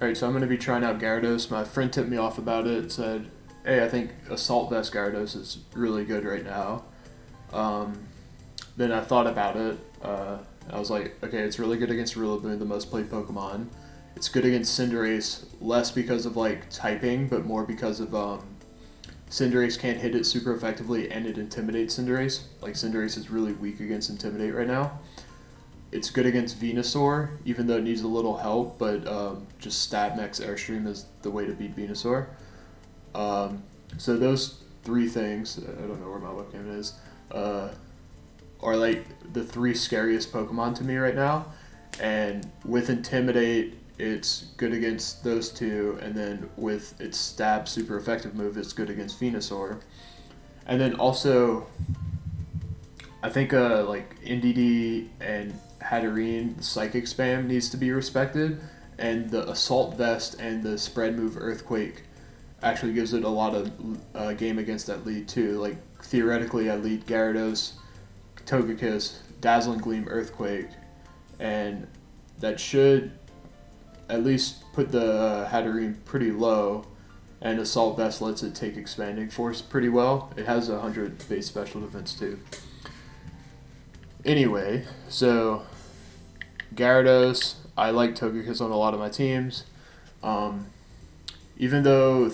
Alright, so I'm going to be trying out Gyarados. My friend tipped me off about it, said, hey, I think Assault Vest Gyarados is really good right now. Then I thought about it. I was like, okay, it's really good against Rillaboom, the most played Pokemon. It's good against Cinderace, less because of like typing, but more because of Cinderace can't hit it super effectively and it intimidates Cinderace. Like Cinderace is really weak against Intimidate right now. It's good against Venusaur, even though it needs a little help, but just Stat Max Airstream is the way to beat Venusaur. So those three things, I don't know where my webcam is, are like the three scariest Pokemon to me right now. And with Intimidate, it's good against those two, and then with its Stab super effective move, it's good against Venusaur. And then also, I think like NDD and Hatterene, the Psychic Spam needs to be respected, and the Assault Vest and the Spread Move Earthquake actually gives it a lot of game against that lead too. Like theoretically, I lead Gyarados, Togekiss, Dazzling Gleam, Earthquake, and that should at least put the Hatterene pretty low, and Assault Vest lets it take Expanding Force pretty well. It has 100 base special defense too. Anyway, so Gyarados, I like Togekiss on a lot of my teams. Even though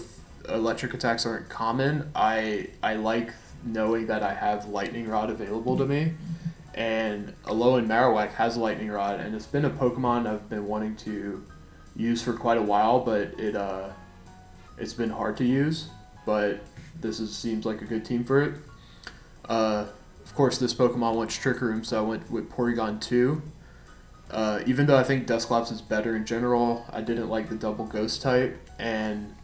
electric attacks aren't common, I like knowing that I have Lightning Rod available to me. And Alolan Marowak has Lightning Rod, and it's been a Pokemon I've been wanting to use for quite a while, but it's been hard to use. But seems like a good team for it. Of course, this Pokemon wants Trick Room, so I went with Porygon 2. Even though I think Dusclops is better in general, I didn't like the double Ghost type, and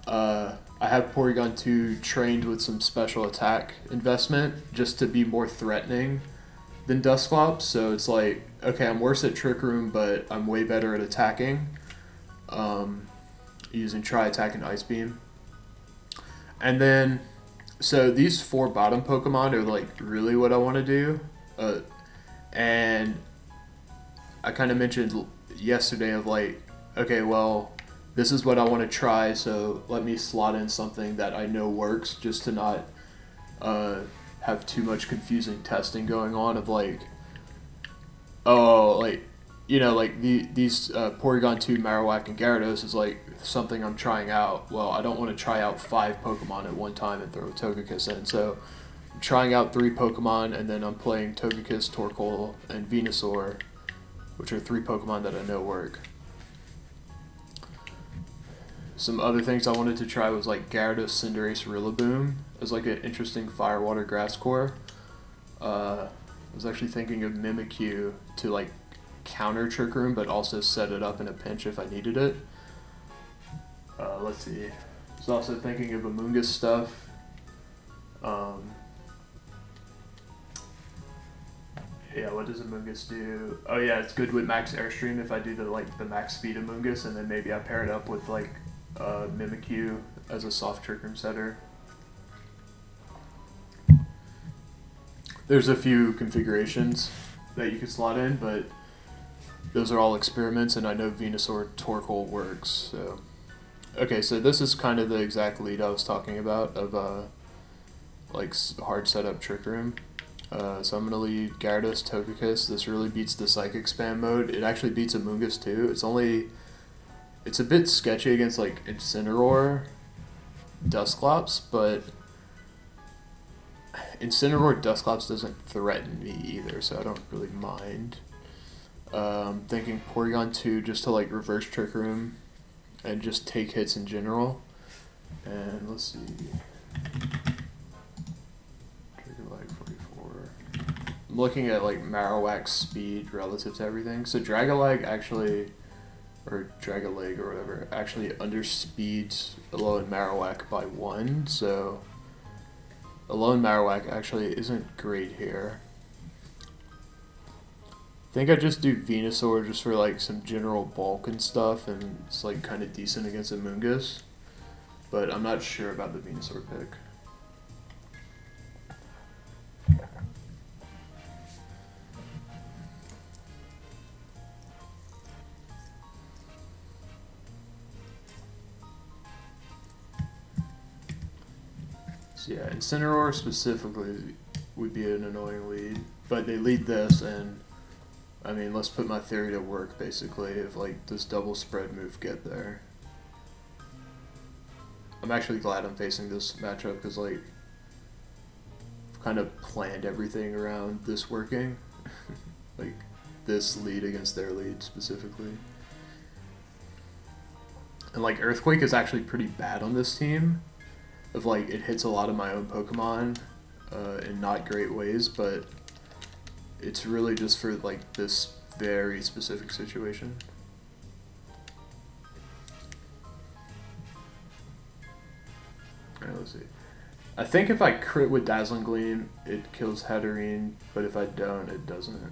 I have Porygon 2 trained with some special attack investment just to be more threatening than Dusclops. So it's like, okay, I'm worse at Trick Room, but I'm way better at attacking, using Tri Attack and Ice Beam. And then, so these four bottom Pokemon are like really what I want to do. And I kind of mentioned yesterday of like, okay, well, this is what I want to try, so let me slot in something that I know works just to not have too much confusing testing going on of like, oh, like, you know, like these Porygon 2, Marowak, and Gyarados is like something I'm trying out. Well, I don't want to try out 5 Pokemon at one time and throw a Togekiss in, so I'm trying out 3 Pokemon, and then I'm playing Togekiss, Torkoal, and Venusaur, which are 3 Pokemon that I know work. Some other things I wanted to try was like Gyarados, Cinderace, Rillaboom as like an interesting Fire, Water, Grass core. I was actually thinking of Mimikyu to like counter Trick Room, but also set it up in a pinch if I needed it. Let's see. I was also thinking of Amoonguss stuff. Yeah, what does Amoonguss do? Oh yeah, it's good with Max Airstream if I do the max speed Amoonguss, and then maybe I pair it up with like Mimikyu as a soft Trick Room setter. There's a few configurations that you could slot in, but those are all experiments, and I know Venusaur Torkoal works. So, okay, so this is kind of the exact lead I was talking about of like hard setup Trick Room. So I'm going to lead Gyarados, Togekiss. This really beats the Psychic Spam mode. It actually beats Amoonguss too. It's a bit sketchy against like Incineroar, Dusclops, but Incineroar, Dusclops doesn't threaten me either, so I don't really mind. Thinking Porygon 2 just to like reverse Trick Room and just take hits in general. And let's see. I'm looking at like Marowak's speed relative to everything. So Dragolag actually, or Dragolag or whatever, actually underspeeds Alolan Marowak by 1. So Alolan Marowak actually isn't great here. I think I just do Venusaur just for like some general bulk and stuff, and it's like kind of decent against Amoonguss. But I'm not sure about the Venusaur pick. So yeah, Incineroar specifically would be an annoying lead, but they lead this, and I mean, let's put my theory to work basically. If like this double spread move get there, I'm actually glad I'm facing this matchup because like I've kind of planned everything around this working, like this lead against their lead specifically. And like Earthquake is actually pretty bad on this team. Of like it hits a lot of my own Pokemon in not great ways, but it's really just for like this very specific situation. Alright, let's see. I think if I crit with Dazzling Gleam, it kills Hatterene, but if I don't, it doesn't.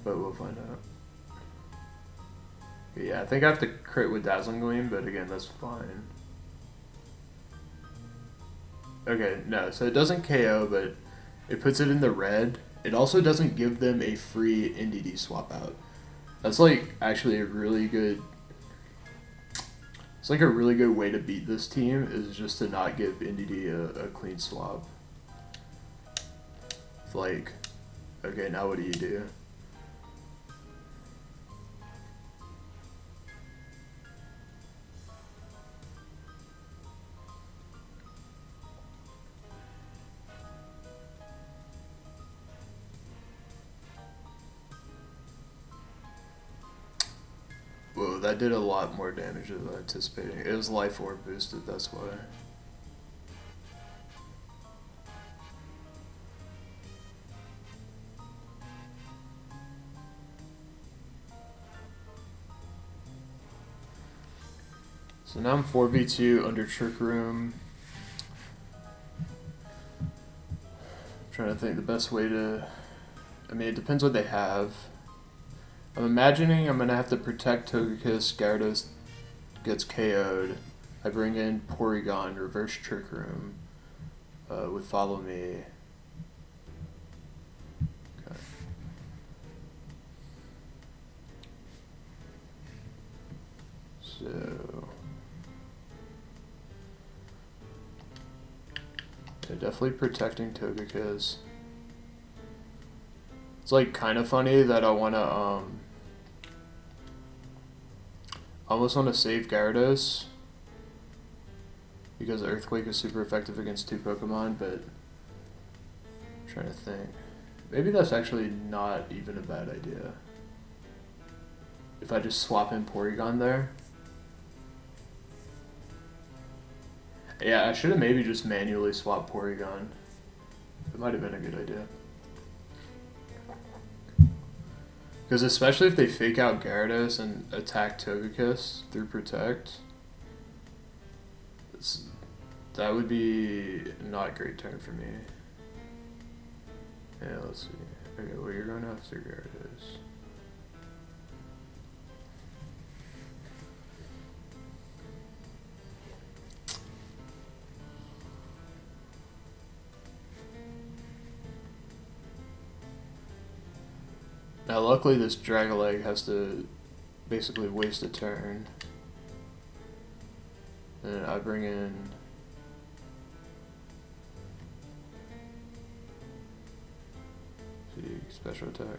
But we'll find out. Yeah, I think I have to crit with Dazzling Gleam, but again, that's fine. Okay, no, so it doesn't KO, but it puts it in the red. It also doesn't give them a free NDD swap out. That's like actually a really good... It's like a really good way to beat this team is just to not give NDD a clean swap. It's like, okay, now what do you do? Whoa, that did a lot more damage than I was anticipating. It was Life Orb boosted, that's why. So now I'm 4v2 under Trick Room. I'm trying to think the best way to... I mean, it depends what they have. I'm imagining I'm going to have to protect Togekiss, Gyarados gets KO'd. I bring in Porygon, reverse Trick Room with Follow Me. Okay. So... yeah, definitely protecting Togekiss. It's like kind of funny that I want to almost want to save Gyarados because Earthquake is super effective against 2 Pokemon, but I'm trying to think. Maybe that's actually not even a bad idea. If I just swap in Porygon there. Yeah, I should have maybe just manually swapped Porygon. It might have been a good idea. Because especially if they fake out Gyarados and attack Togekiss through Protect, that would be not a great turn for me. Yeah, let's see. Okay, well you're going after Gyarados. Now luckily this Dragoleg has to basically waste a turn. And I bring in... see, special attack.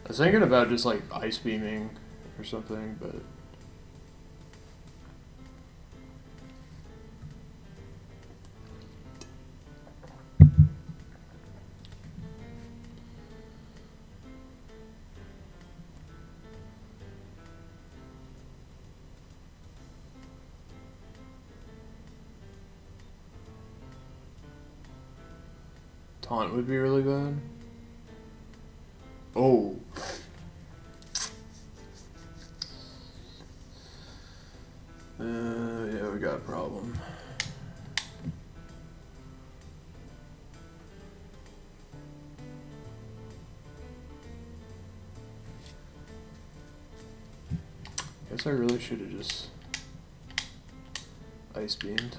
I was thinking about just like ice beaming or something, but taunt would be really bad. Oh. Yeah, we got a problem. Guess I really should have just ice beamed.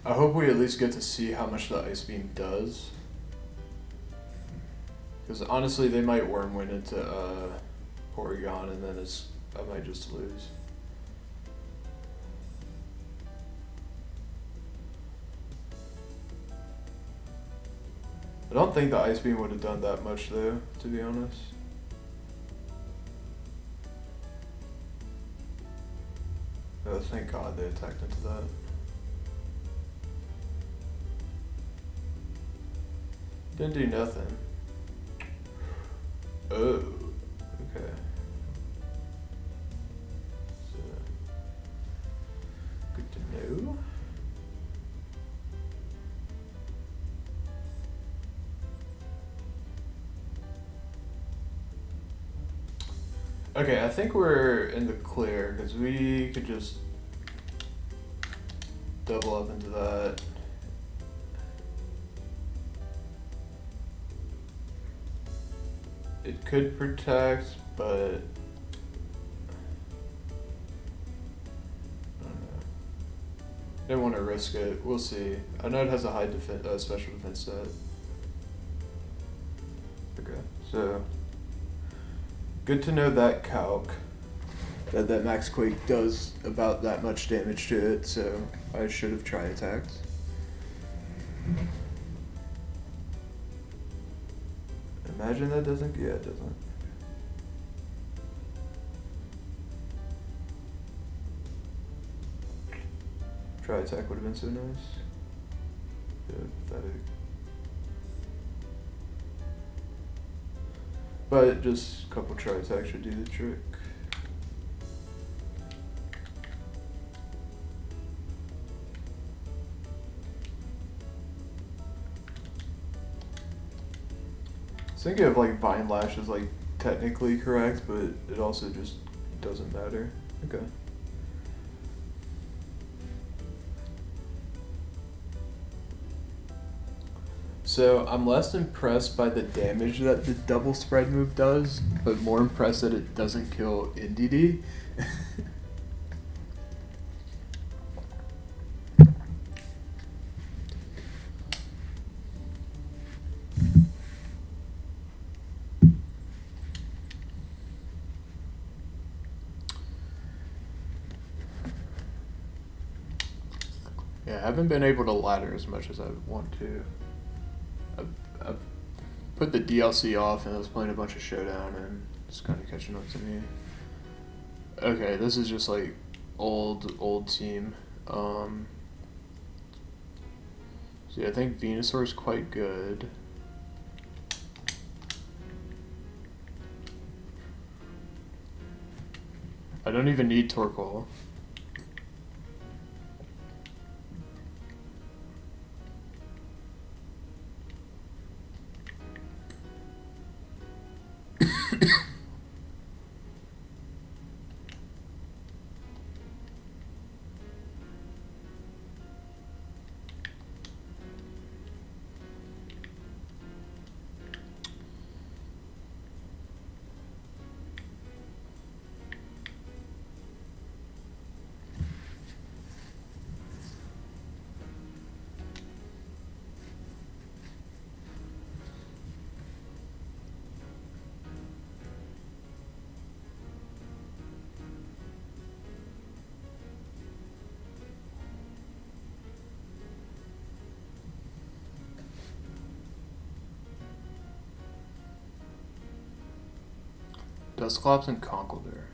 I hope we at least get to see how much the ice beam does. Because honestly, they might worm wind into Porygon, and then I might just lose. I don't think the ice beam would have done that much though, to be honest. Oh, thank God they attacked into that. Didn't do nothing. Oh, okay. So, good to know. Okay, I think we're in the clear because we could just double up into that. It could protect, but I don't know. Didn't want to risk it. We'll see. I know it has a high special defense stat. Okay, so good to know that calc. That Max Quake does about that much damage to it, so I should have try attacked. Imagine that doesn't, yeah, it doesn't. Try attack would have been so nice. Yeah, pathetic. But just a couple try attacks should do the trick. I was thinking of like Vine Lash is like technically correct, but it also just doesn't matter. Okay. So I'm less impressed by the damage that the double spread move does, but more impressed that it doesn't kill NDD. Yeah, I haven't been able to ladder as much as I want to. I've put the DLC off and I was playing a bunch of Showdown and it's kind of catching up to me. Okay, this is just like old team. So yeah, I think Venusaur is quite good. I don't even need Torkoal. Dusclops and Conkeldurr.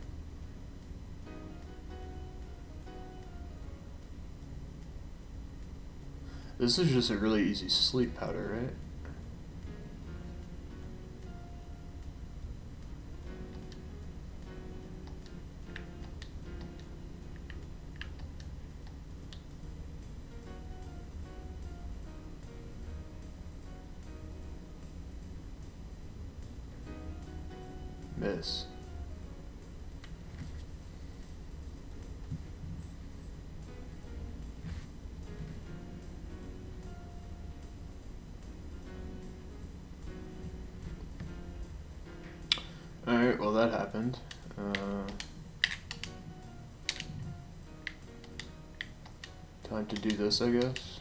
This is just a really easy sleep powder, right? miss. Alright, well that happened. Time to do this, I guess.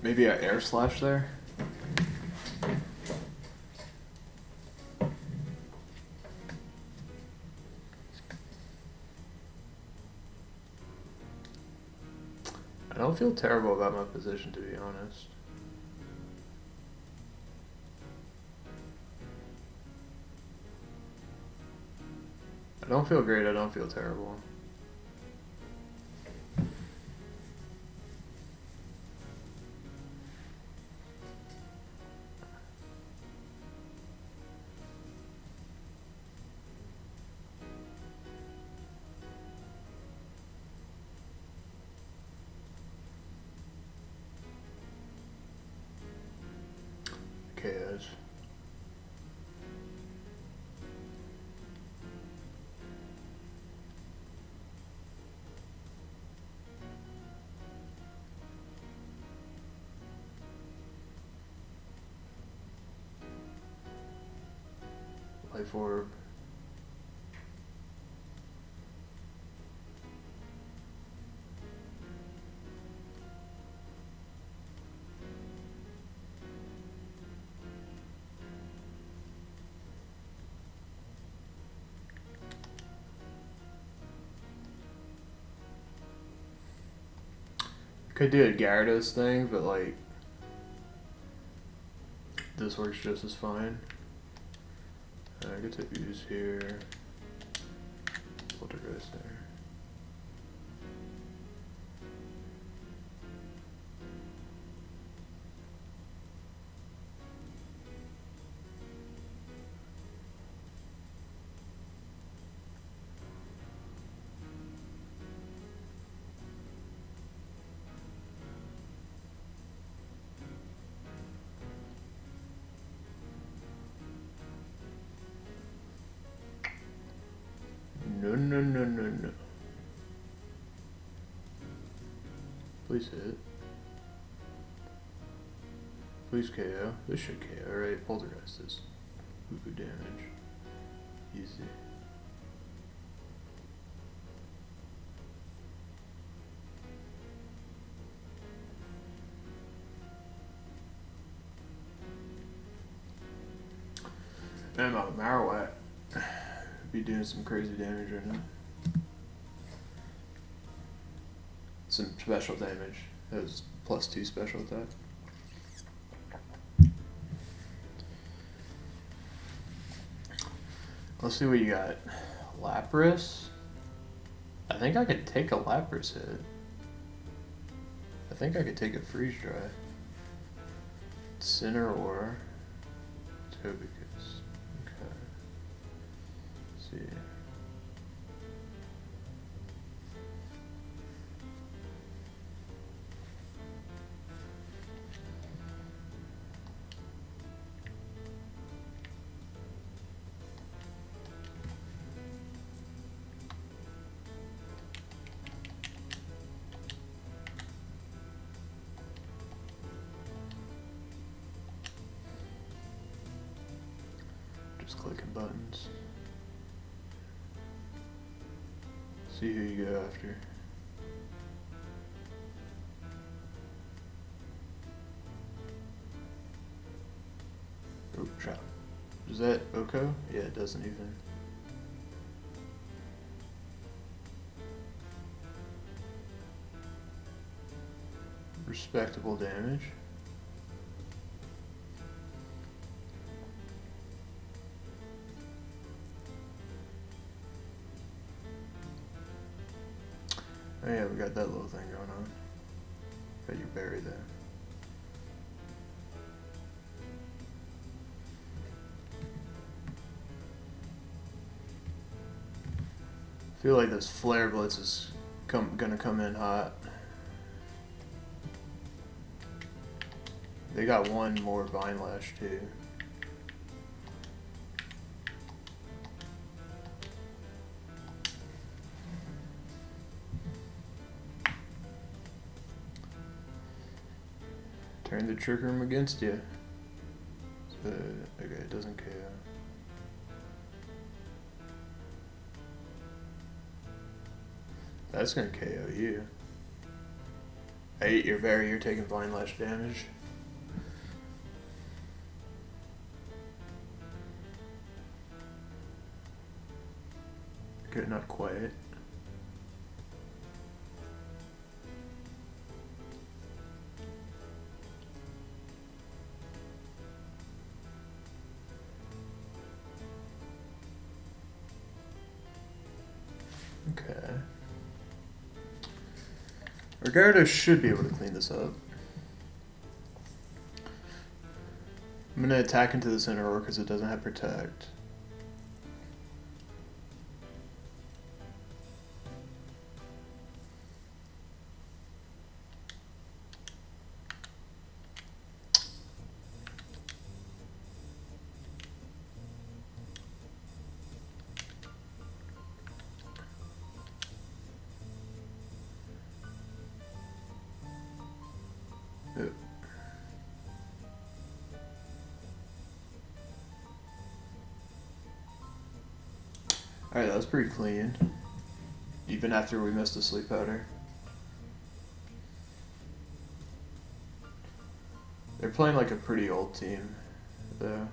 Maybe an air slash there? I don't feel terrible about my position, to be honest. I don't feel great, I don't feel terrible. KOs. Life orb. Could do a Gyarados thing, but like this works just as fine. I get to use here. Poltergeist there. No. Please hit. Please KO. This should KO, right? Poltergeist is poo-poo damage. Easy. Man, my Marowak be doing some crazy damage right now. Some special damage. That was +2 special attack. Let's see what you got. Lapras? I think I could take a Lapras hit. I think I could take a freeze dry. Cineroar. Togekiss. Okay. Let's see. Clicking buttons. See who you go after. Oh, trap. Is that Oko? Yeah, it doesn't even. Respectable damage. Oh yeah, we got that little thing going on. Got your berry there. feel like this Flare Blitz is gonna come in hot. They got one more Vine Lash too. Turn the Trick Room against you. So, okay, it doesn't KO. That's gonna KO you. 8, you're taking Vine Lash damage. Okay, not quite. Okay. Gyarados should be able to clean this up. I'm gonna attack into the center ore because it doesn't have Protect. Alright, that was pretty clean. Even after we missed the Sleep Powder. They're playing like a pretty old team, though.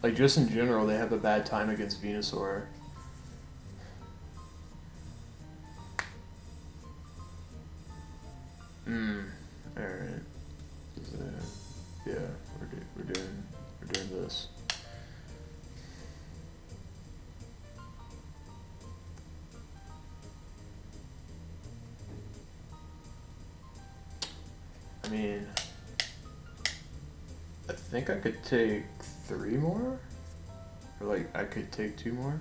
Like, just in general, they have a bad time against Venusaur. Alright. Yeah, we're doing this. I mean, I think I could take 3 more, or like I could take 2 more.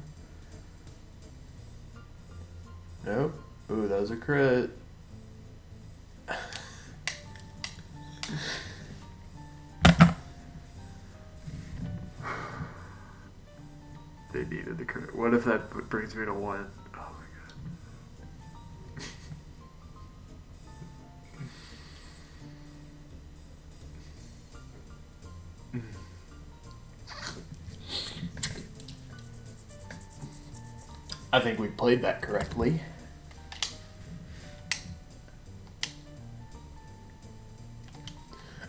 Nope. Ooh, that was a crit. They needed the crit. What if that brings me to 1? Oh my god. I think we played that correctly.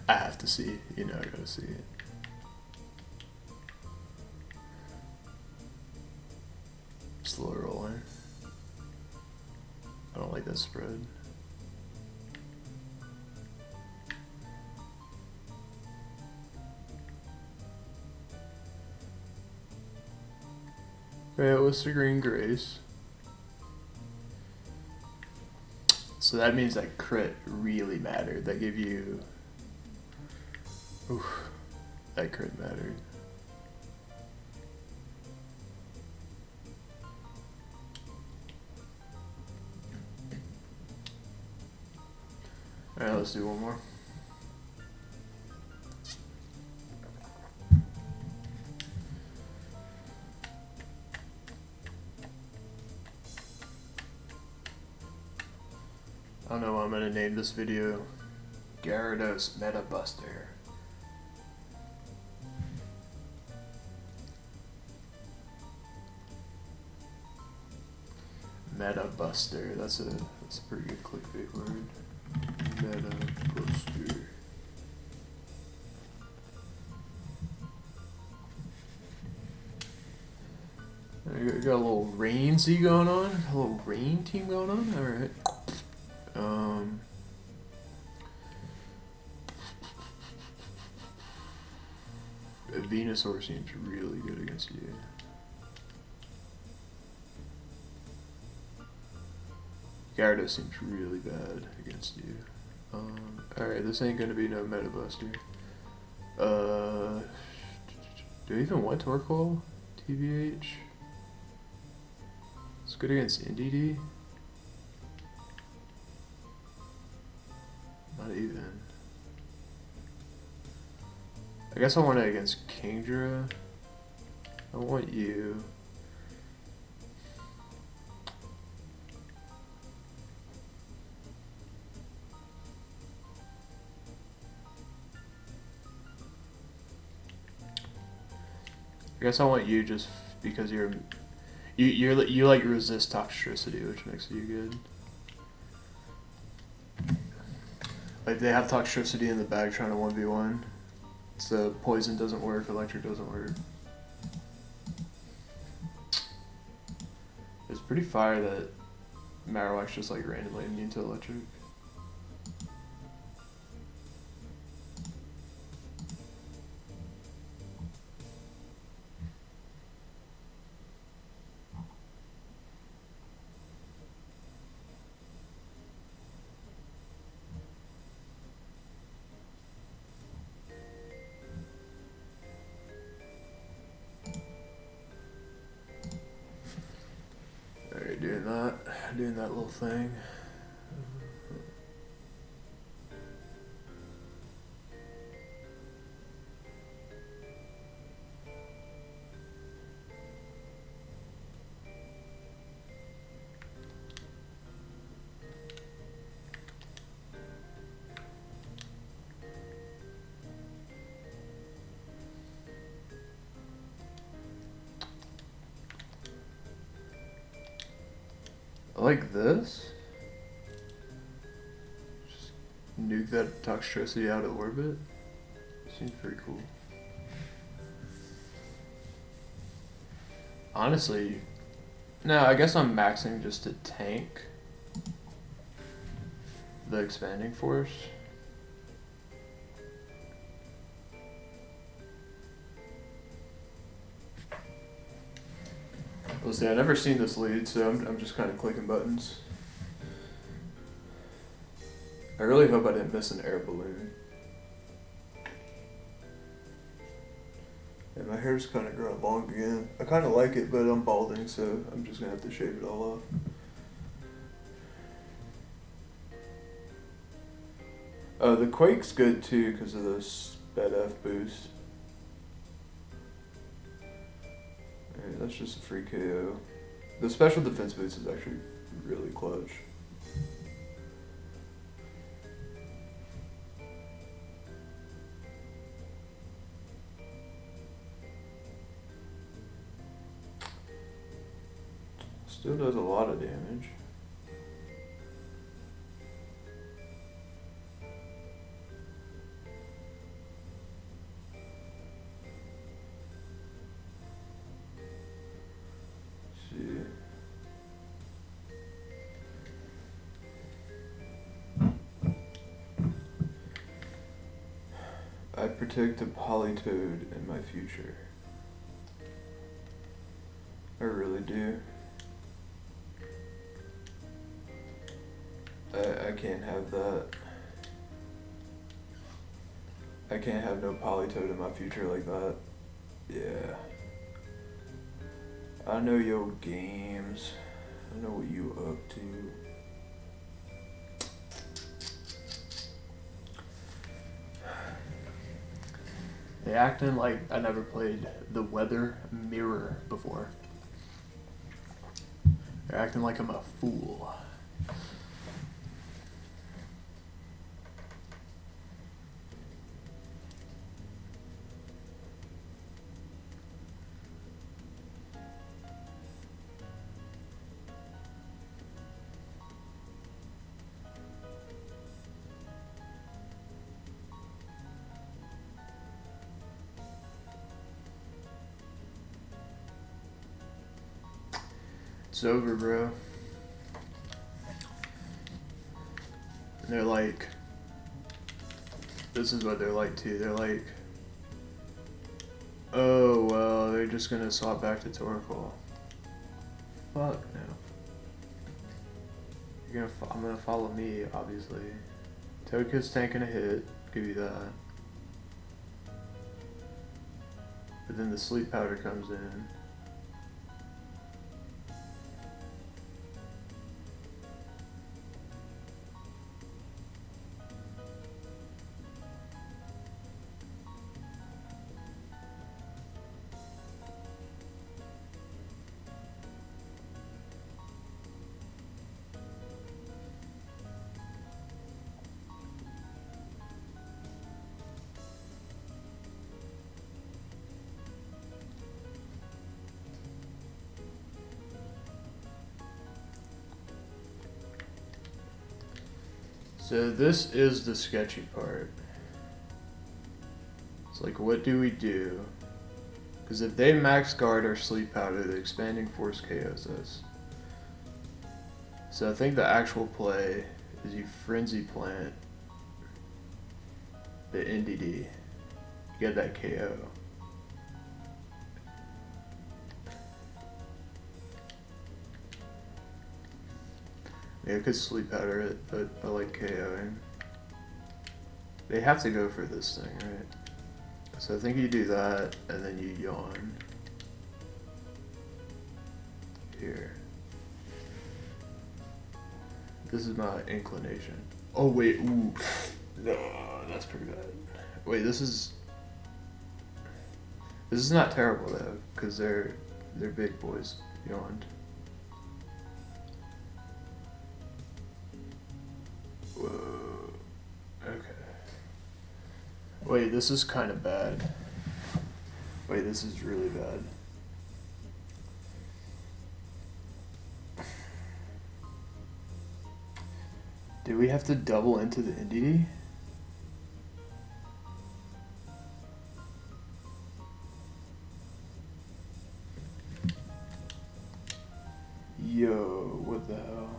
I have to see, I gotta see it. Slow rolling. I don't like that spread. Right, what's the Green Grace? So that means that crit really mattered. That gave you... Oof, that crit mattered. Alright, let's do one more. I don't know what I'm gonna name this video. Gyarados Meta Buster. Meta Buster. That's a pretty good clickbait word. Meta Buster. You got a little Rain-Z going on? A little Rain team going on? Alright. Venusaur seems really good against you. Gyarados seems really bad against you. Alright, this ain't gonna be no Meta Buster. Uh, do I even want Torkoal? TBH? It's good against NDD? Not even. I guess I want it against Kingdra. I want you. I guess I want you just because you like resist toxicity, which makes you good. Like they have toxicity in the bag trying to 1v1. So poison doesn't work, electric doesn't work. It's pretty fire that Marowak's just like randomly immune to electric. Alright, doing that little thing. I like this. Just nuke that toxicity out of orbit. Seems pretty cool. Honestly, no, I guess I'm maxing just to tank the expanding force. We'll see, I've never seen this lead, so I'm just kind of clicking buttons. I really hope I didn't miss an air balloon. And my hair's kind of growing long again. I kind of like it, but I'm balding, so I'm just going to have to shave it all off. The Quake's good too because of the sped F boost. Alright, that's just a free KO. The special defense boost is actually really clutch. Still does a lot of damage. I predict a Politoed in my future. I really do. I can't have that. I can't have no Politoed in my future like that. Yeah. I know your games. I know what you up to. They acting like I never played the Weather Mirror before. They're acting like I'm a fool. It's over, bro. And they're like, this is what they're like too. They're like, oh, well, they're just gonna swap back to Torkoal. Fuck no. I'm gonna follow me, obviously. Toadkid's tanking a hit, give you that. But then the sleep powder comes in. So this is the sketchy part. It's like, what do we do? Because if they max guard our sleep powder, the expanding force KOs us. So I think the actual play is you frenzy plant the NDD. You get that KO. Yeah, I could sleep powder it, but I like KOing. They have to go for this thing, right? So I think you do that, and then you yawn. Here. This is my inclination. Oh wait, ooh. No, that's pretty bad. Wait, this is not terrible though, because they're big boys. Yawned. Whoa. Okay. Wait, this is kind of bad. Wait, this is really bad. Do we have to double into the NDD? Yo, what the hell?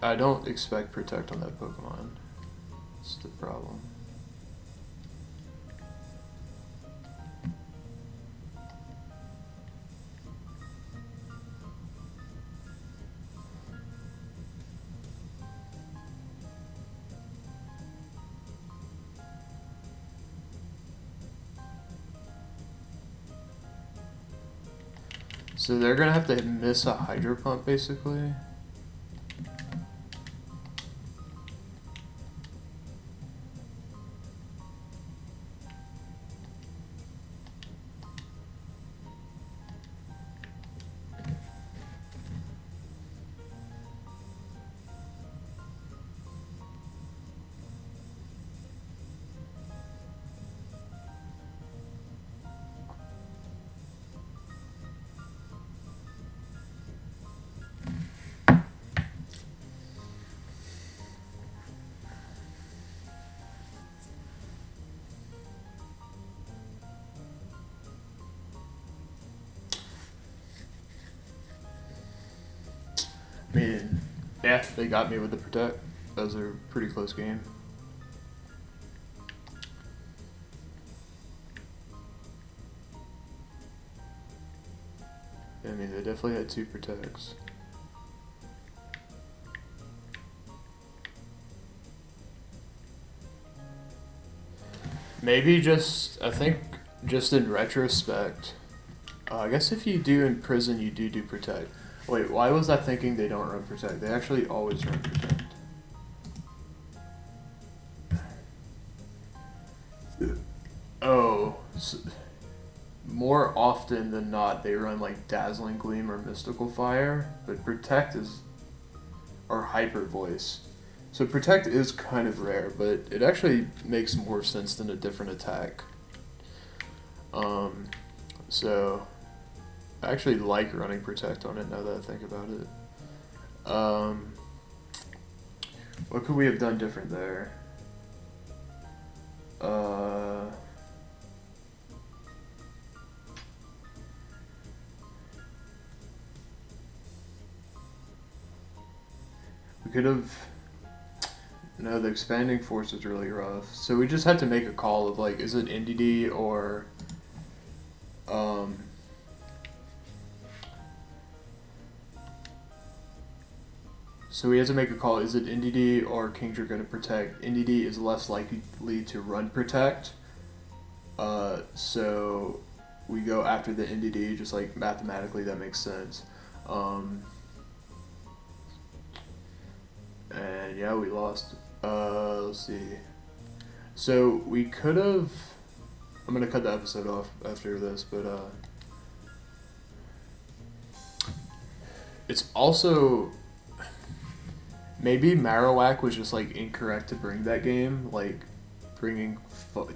I don't expect protect on that Pokemon. That's the problem. So they're gonna have to miss a Hydro Pump basically. I mean, yeah, they got me with the protect. That was a pretty close game. I mean, they definitely had 2 protects. Maybe just, I think, just in retrospect, I guess if you do in prison, you do protect. Wait, why was I thinking they don't run protect? They actually always run protect. Oh, so more often than not, they run like Dazzling Gleam or Mystical Fire, but protect is, or Hyper Voice. So protect is kind of rare, but it actually makes more sense than a different attack. So I actually like running protect on it now that I think about it. What could we have done different there? We could have. No, the expanding force is really rough. So we just had to make a call of like, is it NDD or So we have to make a call. Is it NDD or Kingdra going to protect? NDD is less likely to run protect. So we go after the NDD, just like mathematically that makes sense. And yeah, we lost. Let's see. So we could have. I'm gonna cut the episode off after this, but it's also maybe Marowak was just like incorrect to bring that game. Like bringing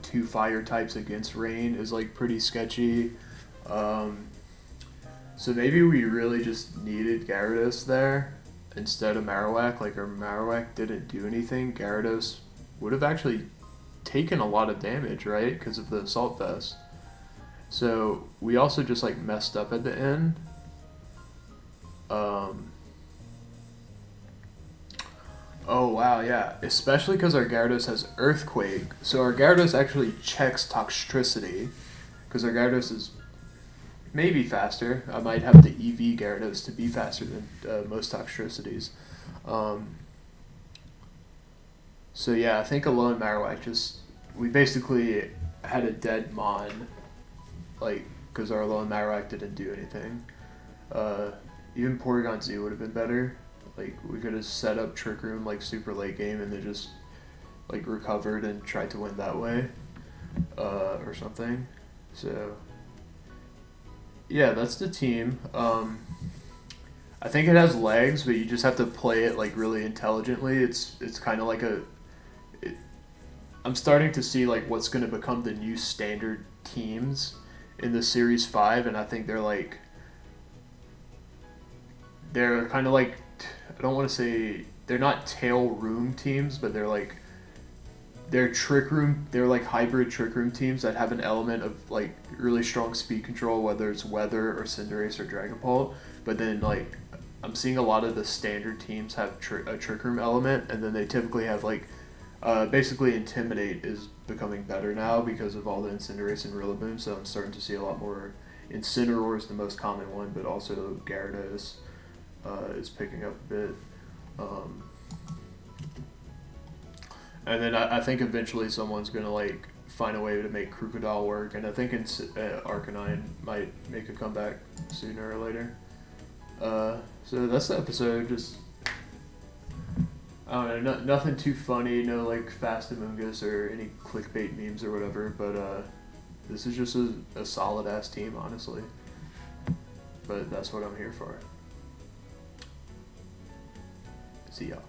two fire types against rain is like pretty sketchy. So maybe we really just needed Gyarados there instead of Marowak. Like our Marowak didn't do anything. Gyarados would have actually taken a lot of damage, right? Because of the Assault Vest. So we also just like messed up at the end. Oh wow, yeah. Especially because our Gyarados has Earthquake. So our Gyarados actually checks Toxtricity. Because our Gyarados is maybe faster. I might have the EV Gyarados to be faster than most Toxtricities. So yeah, I think alone Marowak just... We basically had a dead Mon. Like, because our alone Marowak didn't do anything. Even Porygon Z would have been better. Like, we could have set up Trick Room, like, super late game and then just, like, recovered and tried to win that way. Or something. So, yeah, that's the team. I think it has legs, but you just have to play it, like, really intelligently. It's kind of like a... I'm starting to see, like, what's going to become the new standard teams in the Series 5, and I think they're, like... They're kind of like... I don't want to say they're not tail room teams, but they're like trick room. They're like hybrid trick room teams that have an element of like really strong speed control, whether it's Weather or Cinderace or Dragapult. But then like I'm seeing a lot of the standard teams have a trick room element, and then they typically have like basically Intimidate is becoming better now because of all the Cinderace and Rillaboom. So I'm starting to see a lot more. Incineroar is the most common one, but also Gyarados. Is picking up a bit. And then I think eventually someone's going to like find a way to make Crocodile work, and I think Arcanine might make a comeback sooner or later. So that's the episode. Just, I don't know, nothing too funny, no like Fast Amoongus or any clickbait memes or whatever, but this is just a solid-ass team, honestly. But that's what I'm here for. See y'all.